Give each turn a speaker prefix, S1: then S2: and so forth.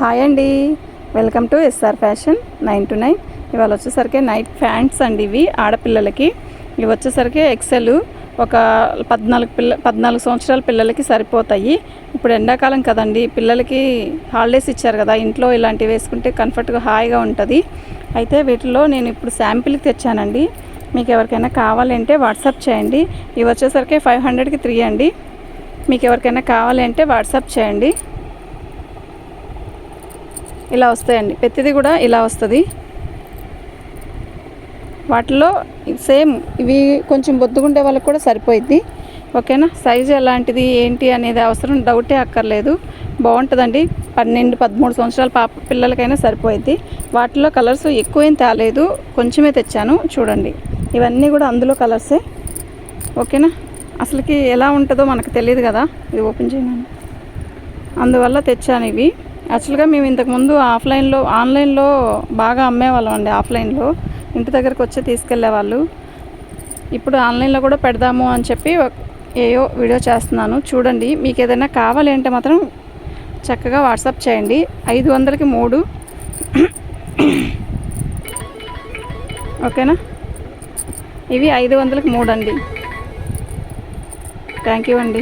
S1: Hi అండి, welcome to SR fashion 9 to 9. ఇవాళ వచ్చేసరికి నైట్ ప్యాంట్స్ అండి. ఇవి ఆడపిల్లలకి, ఇవి వచ్చేసరికి ఎక్సెల్ ఒక 14 సంవత్సరాల పిల్లలకి సరిపోతాయి. ఇప్పుడు ఎండాకాలం కదండి, పిల్లలకి హాలిడేస్ ఇచ్చారు కదా, ఇంట్లో ఇలాంటివి వేసుకుంటే కంఫర్ట్గా హాయిగా ఉంటుంది. అయితే వీటిలో నేను ఇప్పుడు శాంపిల్కి తెచ్చానండి. మీకు ఎవరికైనా కావాలంటే వాట్సాప్ చేయండి. ఇవి వచ్చేసరికి 500కి 3 అండి. మీకు ఎవరికైనా కావాలి అంటే వాట్సాప్ చేయండి. ఇలా వస్తాయండి, ప్రతిదీ కూడా ఇలా వస్తుంది. వాటిలో సేమ్ ఇవి కొంచెం బొద్దుగుండే వాళ్ళకి కూడా సరిపోయిద్ది. ఓకేనా, సైజు ఎలాంటిది ఏంటి అనేది అవసరం డౌటే అక్కర్లేదు, బాగుంటుందండి. 12-13 సంవత్సరాల పిల్లలకైనా సరిపోయిద్ది. వాటిలో కలర్స్ ఎక్కువ ఏం తేలేదు, కొంచెమే తెచ్చాను. చూడండి, ఇవన్నీ కూడా అందులో కలర్సే. ఓకేనా, అసలుకి ఎలా ఉంటుందో మనకు తెలియదు కదా, ఇది ఓపెన్ చేయను, అందువల్ల తెచ్చాను ఇవి. యాక్చువల్గా మేము ఇంతకుముందు ఆన్లైన్లో బాగా అమ్మేవాళ్ళం అండి. ఆఫ్లైన్లో ఇంటి దగ్గరకు వచ్చి తీసుకెళ్లేవాళ్ళు. ఇప్పుడు ఆన్లైన్లో కూడా పెడదాము అని చెప్పి ఏయో వీడియో చేస్తున్నాను. చూడండి, మీకు ఏదైనా కావాలి అంటే మాత్రం చక్కగా వాట్సాప్ చేయండి. 500కి 3. ఓకేనా, ఇవి 500కి 3 అండి. థ్యాంక్ యూ అండి.